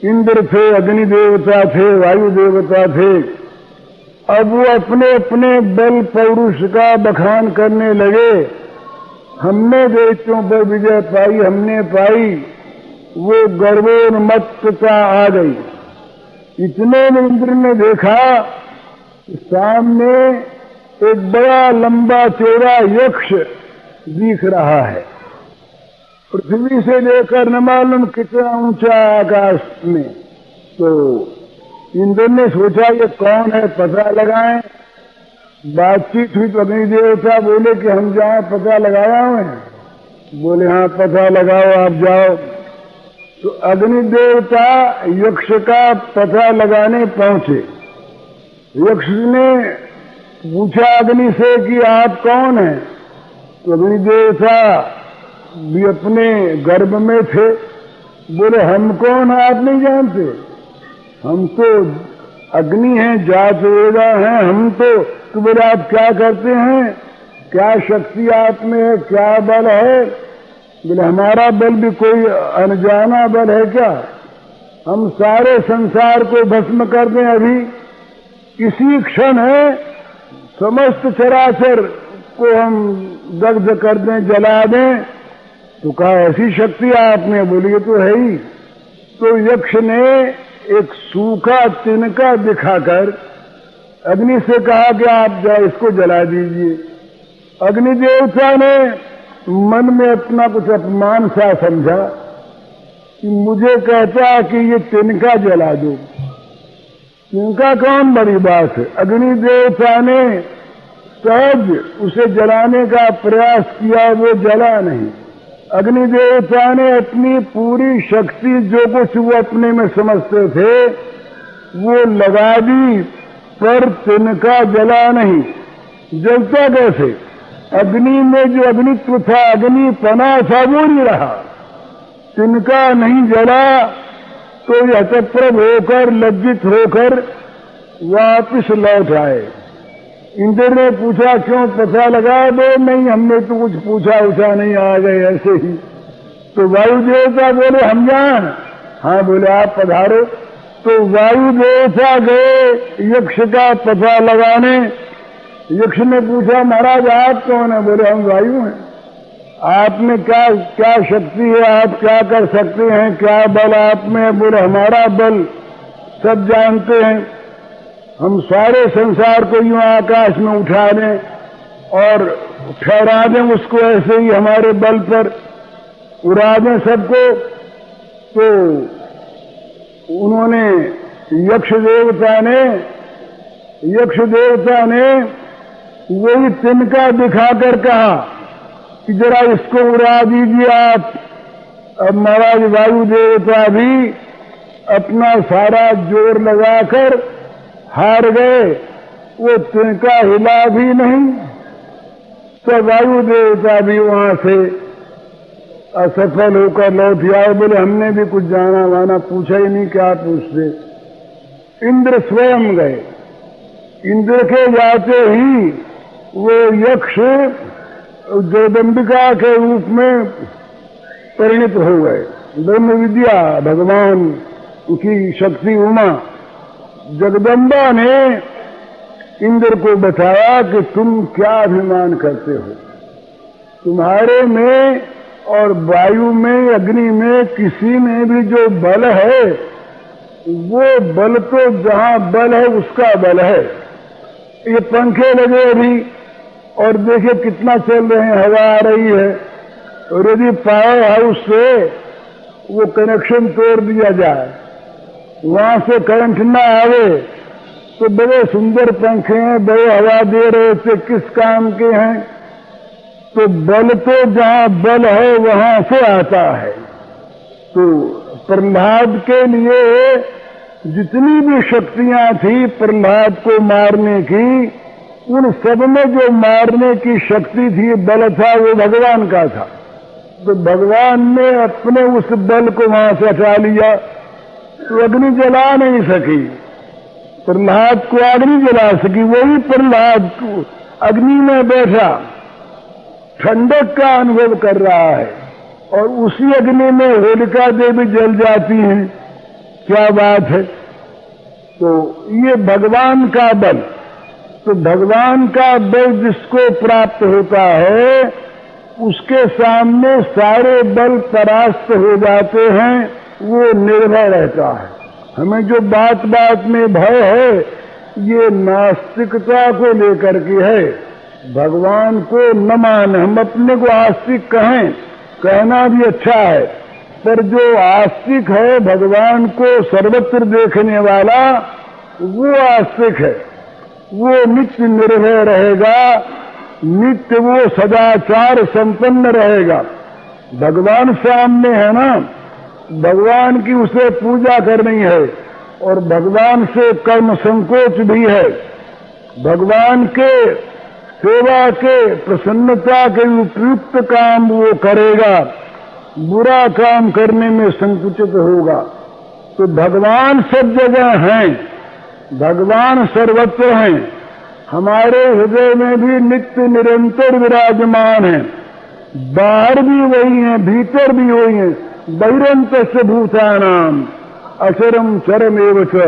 इंद्र थे, अग्नि देवता थे, वायु देवता थे। अब वो अपने अपने बल पौरुष का बखान करने लगे। हमने दैत्यों पर विजय पाई, हमने पाई। वो गर्वोन्मत्तता आ गई। इतने में इंद्र ने देखा सामने एक बड़ा लंबा चौड़ा यक्ष दिख रहा है। पृथ्वी से लेकर न मालूम कितना ऊंचा आकाश में। तो इंद्र ने सोचा ये कौन है, पता लगाएं। बातचीत हुई तो अग्नि देवता बोले कि हम जहाँ पता लगाया हुए हैं। बोले हाँ पता लगाओ, आप जाओ। तो अग्नि देवता यक्ष का पता लगाने पहुंचे। यक्ष ने पूछा अग्नि से कि आप कौन हैं? तो अग्नि देवता भी अपने गर्भ में थे। बोले हम कौन आप नहीं जानते? हम तो अग्नि हैं, जात वेदा हैं हम तो बोले आप क्या करते हैं, क्या शक्ति आप में है, क्या बल है? बोले हमारा बल भी कोई अनजाना बल है क्या? हम सारे संसार को भस्म कर दें, अभी इसी क्षण है समस्त चराचर को हम दग्ध कर दें, जला दें। तो कहा ऐसी शक्ति आप में? बोली ये तो है ही। तो यक्ष ने एक सूखा तिनका दिखाकर अग्नि से कहा कि आप जाओ इसको जला दीजिए। अग्नि देवता ने मन में अपना कुछ अपमान सा समझा कि मुझे कहता कि ये तिनका जला दो। तिनका कौन बड़ी बात है? अग्नि देवता ने सहज उसे जलाने का प्रयास किया, वो जला नहीं। अग्नि देवता ने अपनी पूरी शक्ति जो कुछ वो अपने में समझते थे वो लगा दी, पर तिनका जला नहीं। जलता कैसे? अग्नि में जो अग्नित्व था, अग्नि पना था, वो नहीं रहा। तिनका नहीं जला तो यह हतप्रभ होकर, लज्जित होकर वापिस लौट आए। इंद्र ने पूछा क्यों, पता लगा दो? नहीं हमने तो कुछ पूछा उछा नहीं, आ गए ऐसे ही। तो वायु देवता बोले हम जाएं? हाँ बोले आप पधारो। तो वायु देवता गए यक्ष का पता लगाने। यक्ष ने पूछा महाराज आप कौन है? बोले हम वायु हैं। आप में क्या क्या शक्ति है, आप क्या कर सकते हैं, क्या बल आप में? बोले हमारा बल सब जानते हैं, हम सारे संसार को यूं आकाश में उठा दें और ठहरा दें उसको, ऐसे ही हमारे बल पर उड़ा दें सबको। तो उन्होंने यक्ष देवता ने वही तिनका दिखाकर कहा कि जरा इसको उड़ा दीजिए आप। अब महाराज वायु देवता भी अपना सारा जोर लगाकर हार गए। वो तिनका हिला भी नहीं। तो वायु देवता भी वहां से असफल होकर लौट आए। बोले हमने भी कुछ जाना वाना पूछा ही नहीं, क्या पूछते। इंद्र स्वयं गए। इंद्र के जाते ही वो यक्ष जगदम्बिका के रूप में परिणित हो गए। ब्रह्म विद्या भगवान की शक्ति उमा जगदम्बा ने इंद्र को बताया कि तुम क्या अभिमान करते हो, तुम्हारे में और वायु में, अग्नि में, किसी में भी जो बल है वो बल तो जहां बल है उसका बल है। ये पंखे लगे अभी और देखिए कितना चल रहे हैं, हवा आ रही है। और यदि पावर हाउस से वो कनेक्शन तोड़ दिया जाए, वहां से करंट न आवे, तो बड़े सुंदर पंखे हैं, बड़े हवा दे रहे थे, किस काम के हैं? तो बल तो जहां बल है वहां से आता है। तो प्रहलाद के लिए जितनी भी शक्तियां थी प्रहलाद को मारने की, उन सब में जो मारने की शक्ति थी, बल था, वो भगवान का था। तो भगवान ने अपने उस बल को वहां से हटा लिया। तो अग्नि जला नहीं सकी, प्रहलाद को अग्नि जला सकी। वही प्रहलाद को अग्नि में बैठा ठंडक का अनुभव कर रहा है और उसी अग्नि में होलिका देवी जल जाती हैं। क्या बात है। तो ये भगवान का बल, तो भगवान का बल जिसको प्राप्त होता है उसके सामने सारे बल परास्त हो जाते हैं, वो निर्भय रहता है। हमें जो बात बात में भय है ये नास्तिकता को लेकर के है, भगवान को न माने। हम अपने को आस्तिक कहें, कहना भी अच्छा है, पर जो आस्तिक है भगवान को सर्वत्र देखने वाला वो आस्तिक है, वो नित्य निर्भय रहेगा, नित्य वो सदाचार संपन्न रहेगा। भगवान सामने है ना, भगवान की उसे पूजा करनी है और भगवान से कर्म संकोच भी है। भगवान के सेवा के प्रसन्नता के उपयुक्त काम वो करेगा, बुरा काम करने में संकुचित होगा। तो भगवान सब जगह हैं, भगवान सर्वत्र हैं, हमारे हृदय में भी नित्य निरंतर विराजमान है। बाहर भी वही है, भीतर भी वही है। बहिरंतस्य भूतानाम अचरम चरमेव च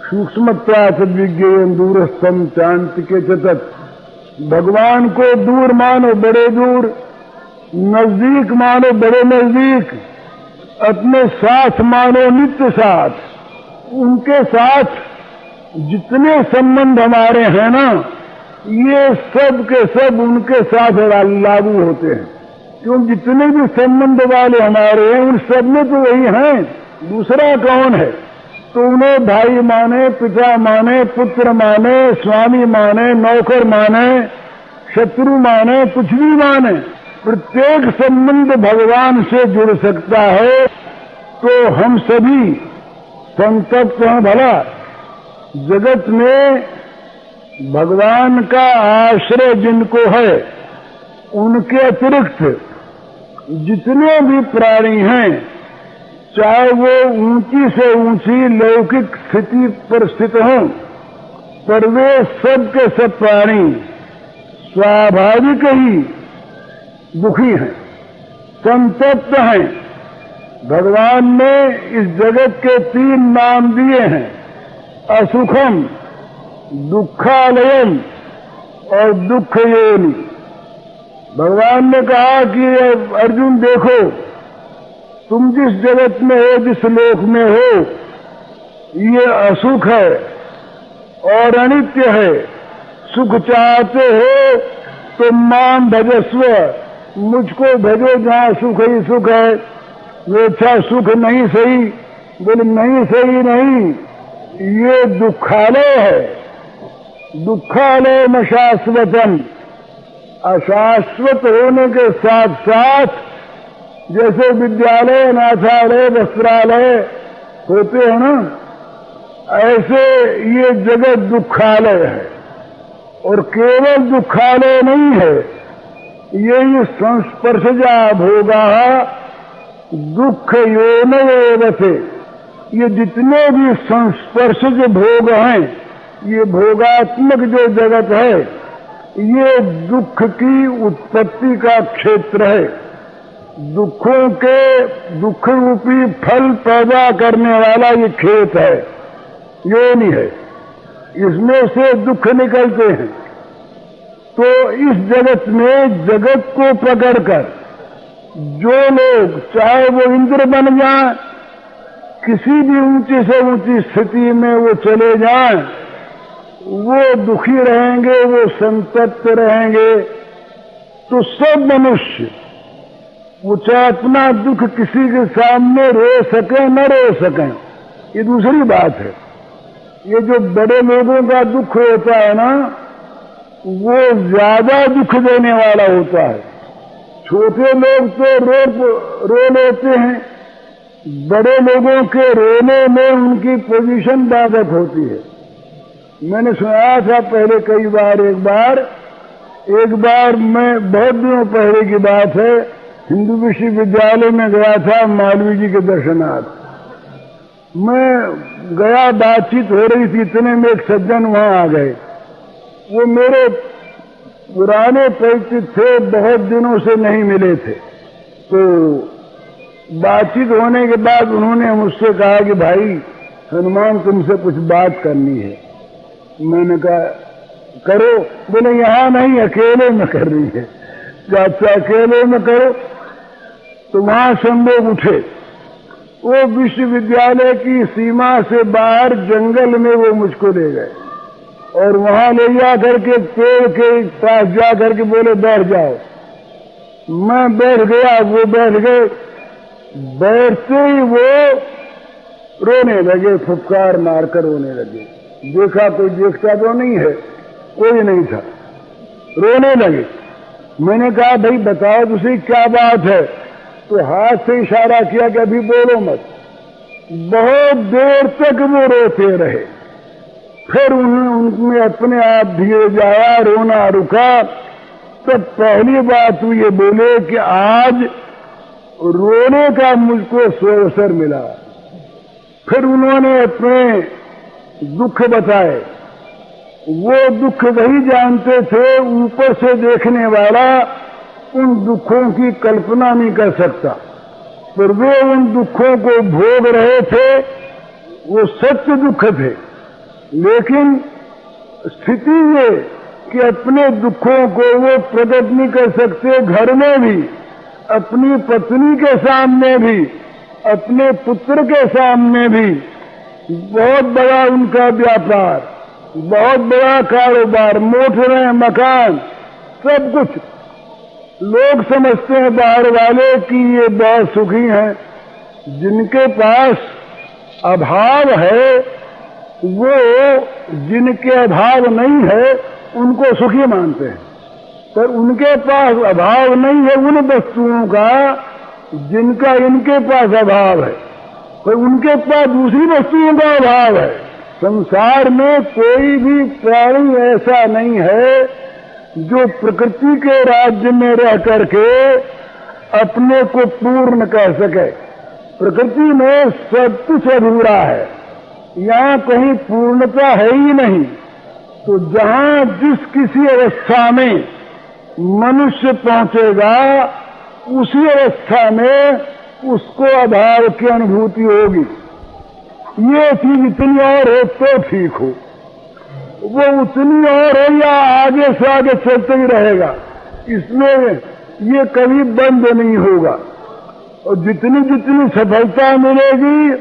सूक्ष्मत्वात् विज्ञेयं दूरस्थम चान्तिके च तत्। भगवान को दूर मानो बड़े दूर, नजदीक मानो बड़े नजदीक, अपने साथ मानो नित्य साथ। उनके साथ जितने संबंध हमारे हैं ना, ये सब के सब उनके साथ लागू होते हैं। क्यों, जितने भी संबंध वाले हमारे हैं उन सब में तो वही हैं, दूसरा कौन है। तो उन्हें भाई माने, पिता माने, पुत्र माने, स्वामी माने, नौकर माने, शत्रु माने, कुछ भी माने, प्रत्येक संबंध भगवान से जुड़ सकता है। तो हम सभी संतप्त हैं। भला जगत में भगवान का आश्रय जिनको है, उनके अतिरिक्त जितने भी प्राणी हैं, चाहे वो ऊंची से ऊंची लौकिक स्थिति पर स्थित हों, पर वे सब के सब प्राणी स्वाभाविक ही दुखी हैं, संतप्त हैं। भगवान ने इस जगत के 3 नाम दिए हैं, असुखम, दुखालयम और दुख योनि। भगवान ने कहा कि अर्जुन देखो, तुम जिस जगत में हो, जिस लोक में हो, ये असुख है और अनित्य है। सुख चाहते हो तो मां भजस्व, मुझको भजो जहां सुख ही सुख है। वो अच्छा सुख नहीं सही, बोले नहीं सही नहीं, ये दुखालय है। दुखालय न शाश्वतम, अशाश्वत होने के साथ साथ जैसे विद्यालय, अनाथालय, वस्त्रालय होते हैं ना, ऐसे ये जगत दुखालय है। और केवल दुखालय नहीं है, ये संस्पर्शजा भोगा दुख योनयेव थे। ये जितने भी संस्पर्शज भोग हैं, ये भोगात्मक जो जगत है, ये दुख की उत्पत्ति का क्षेत्र है। दुखों के दुख रूपी फल पैदा करने वाला ये खेत है, योनि है, इसमें से दुख निकलते हैं। तो इस जगत में जगत को पकड़कर जो लोग, चाहे वो इंद्र बन जाएं, किसी भी ऊंची से ऊंची स्थिति में वो चले जाएं, वो दुखी रहेंगे, वो संतप्त रहेंगे। तो सब मनुष्य वो चाहे अपना दुख किसी के सामने रो सके न रो सकें, ये दूसरी बात है। ये जो बड़े लोगों का दुख होता है ना, वो ज्यादा दुख देने वाला होता है। छोटे लोग तो रो लेते हैं, बड़े लोगों के रोने में उनकी पोजीशन बाधक होती है। मैंने सुनाया था पहले कई बार, एक बार मैं बहुत दिनों पहले की बात है, हिंदू विश्वविद्यालय में गया था मालवीय जी के दर्शनार्थ। मैं गया, बातचीत हो रही थी, इतने में एक सज्जन वहां आ गए। वो मेरे पुराने परिचित थे, बहुत दिनों से नहीं मिले थे। तो बातचीत होने के बाद उन्होंने मुझसे कहा कि भाई हनुमान तुमसे कुछ बात करनी है। मैंने कहा करो। बोले यहाँ नहीं, अकेले में करनी है। अच्छा अकेले में करो। तो वहां सब लोग उठे। वो विश्वविद्यालय की सीमा से बाहर जंगल में वो मुझको ले गए और वहां ले जा करके पेड़ के पास जा करके बोले बैठ जाओ। मैं बैठ गया, वो बैठ गए। बैठते ही वो रोने लगे, फुफकार मारकर रोने लगे। देखा कोई देखता तो नहीं है, कोई नहीं था, रोने लगे। मैंने कहा भाई बताओ तुझे क्या बात है? तो हाथ से इशारा किया कि अभी बोलो मत। बहुत देर तक वो रोते रहे। फिर उनमें अपने आप धीरे आया, रोना रुका। तो पहली बात वो ये बोले कि आज रोने का मुझको अवसर मिला। फिर उन्होंने अपने दुख बताए। वो दुख वही जानते थे, ऊपर से देखने वाला उन दुखों की कल्पना नहीं कर सकता, पर वे उन दुखों को भोग रहे थे। वो सत्य दुख थे, लेकिन स्थिति ये कि अपने दुखों को वो प्रकट नहीं कर सकते। घर में भी, अपनी पत्नी के सामने भी, अपने पुत्र के सामने भी। बहुत बड़ा उनका व्यापार, बहुत बड़ा कारोबार, मोटरें, मकान, सब कुछ। लोग समझते हैं बाहर वाले कि ये बहुत सुखी हैं। जिनके पास अभाव है, वो जिनके अभाव नहीं है उनको सुखी मानते हैं, पर उनके पास अभाव नहीं है उन वस्तुओं का जिनका इनके पास अभाव है, पर उनके पास दूसरी वस्तुओं का अभाव है। संसार में कोई भी प्राणी ऐसा नहीं है जो प्रकृति के राज्य में रह करके अपने को पूर्ण कर सके। प्रकृति में सब कुछ अधूरा है, यहाँ कहीं पूर्णता है ही नहीं। तो जहाँ जिस किसी अवस्था में मनुष्य पहुंचेगा, उसी अवस्था में उसको अभाव की अनुभूति होगी। ये चीज इतनी और हो तो ठीक हो, वो उतनी और हो या आगे से आगे चलते ही रहेगा। इसमें ये कभी बंद नहीं होगा। और जितनी जितनी सफलता मिलेगी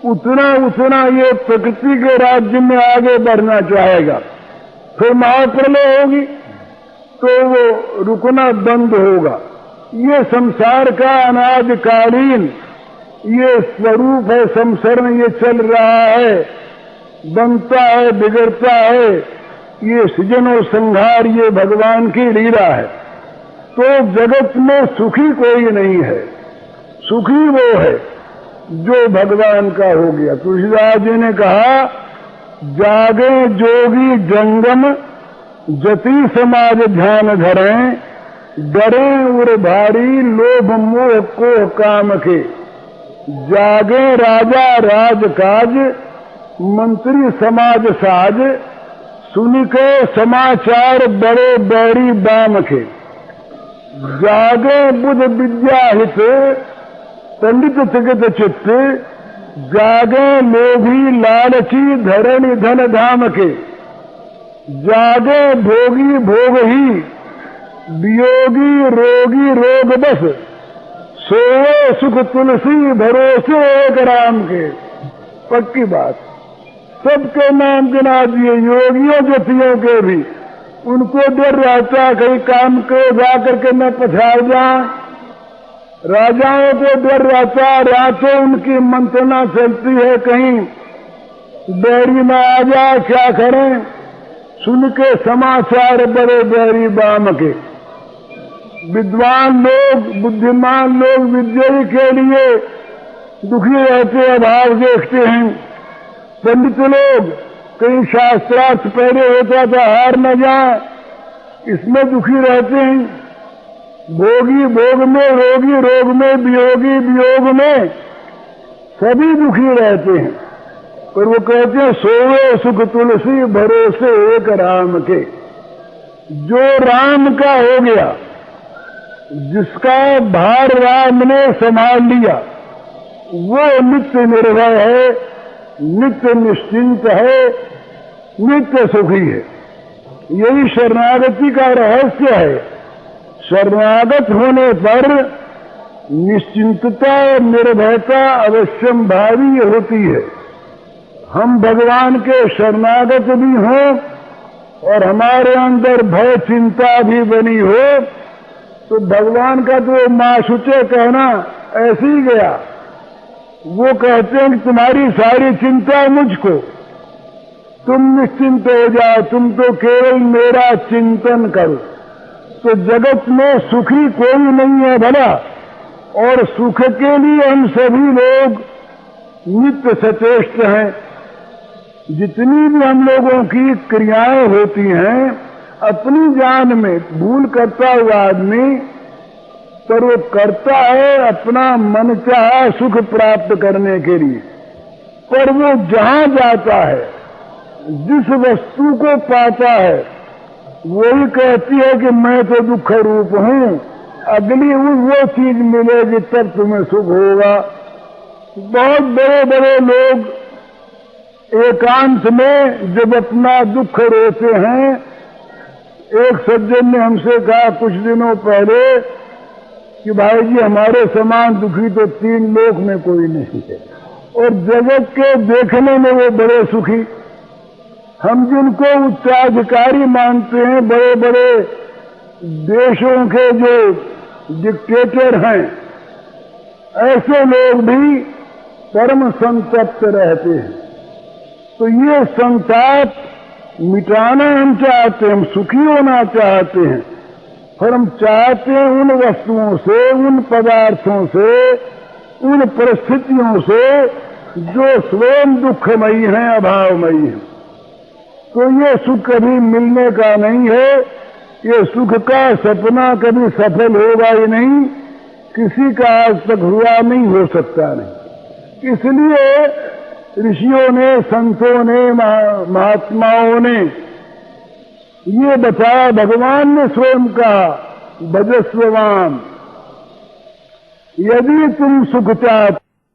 उतना उतना ये प्रकृति के राज्य में आगे बढ़ना चाहेगा। फिर महाप्रलय होगी तो वो रुकना बंद होगा। ये संसार का अनादिकालीन ये स्वरूप है। संसरण ये चल रहा है, बनता है, बिगड़ता है। ये सृजन और संहार ये भगवान की लीला है। तो जगत में सुखी कोई नहीं है। सुखी वो है जो भगवान का हो गया। तुलसीदास जी ने कहा, जागे जोगी जंगम जति समाज ध्यान धरें, डरे उर भारी लोभ मोह को काम के। जागे राजा राजकाज मंत्री समाज साज, सुन के समाचार बड़े बैरी बाम के। जागे बुध विद्या हित पंडित चिकित चित्त, जागे लोभी लालची धरण धन धाम के। जागे भोगी भोग ही वियोगी रोगी रोग बस, सोए सुख तुलसी भरोसे एक राम के। पक्की बात। सबके नाम गिना दिए, योगियों जतियों के भी। उनको डर रहता कहीं काम को जाकर के न पछाड़ जाए। राजाओं को डर रहता, रातों उनकी मंत्रणा चलती है कहीं बैरी न आ जाए, क्या करें। सुन के समाचार बड़े बैरी बाम के। विद्वान लोग, बुद्धिमान लोग विद्या के लिए दुखी रहते, अभाव देखते हैं। पंडित लोग कहीं शास्त्रार्थ पहले होता था हार न जाए, इसमें दुखी रहते हैं। भोगी भोग में, रोगी रोग में, वियोगी वियोग में, सभी दुखी रहते हैं। पर वो कहते हैं सोए सुख तुलसी भरोसे एक राम के। जो राम का हो गया जिसका भार राम ने संभाल लिया वो नित्य निर्भय है, नित्य निश्चिंत है, नित्य सुखी है। यही शरणागति का रहस्य है। शरणागत होने पर निश्चिंतता और निर्भयता अवश्यम भावी होती है। हम भगवान के शरणागत भी हों और हमारे अंदर भय चिंता भी बनी हो तो भगवान का तो माशुचे कहना ऐसे ही गया। वो कहते हैं कि तुम्हारी सारी चिंता मुझको, तुम निश्चिंत हो जाओ, तुम तो केवल मेरा चिंतन करो। तो जगत में सुखी कोई नहीं है भला, और सुख के लिए हम सभी लोग नित्य सचेष्ट हैं। जितनी भी हम लोगों की क्रियाएं होती हैं अपनी जान में, भूल करता हुआ आदमी पर वो करता है अपना मन चाहा सुख प्राप्त करने के लिए, पर वो जहां जाता है, जिस वस्तु को पाता है, वही कहती है कि मैं तो दुख रूप हूं, अगली वो चीज मिलेगी तब तुम्हें सुख होगा। बहुत बड़े बड़े लोग एकांत में जब अपना दुख रोते हैं, एक सज्जन ने हमसे कहा कुछ दिनों पहले कि भाई जी हमारे समान दुखी तो 3 लोक में कोई नहीं है, और जगत के देखने में वो बड़े सुखी। हम जिनको उच्चाधिकारी मानते हैं, बड़े बड़े देशों के जो डिक्टेटर हैं, ऐसे लोग भी परम संतप्त रहते हैं। तो ये संताप मिटाना हम चाहते हैं, हम सुखी होना चाहते हैं, पर हम चाहते हैं उन वस्तुओं से, उन पदार्थों से, उन परिस्थितियों से जो स्वयं दुखमयी हैं, अभावमयी हैं। तो ये सुख कभी मिलने का नहीं है, ये सुख का सपना कभी सफल होगा ही नहीं, किसी का आज तक हुआ नहीं, हो सकता नहीं। इसलिए ऋषियों ने, संतों ने, महात्माओं ने ये बताया, भगवान ने स्वयं कहा भजस्व माम, यदि तुम सुख चाहते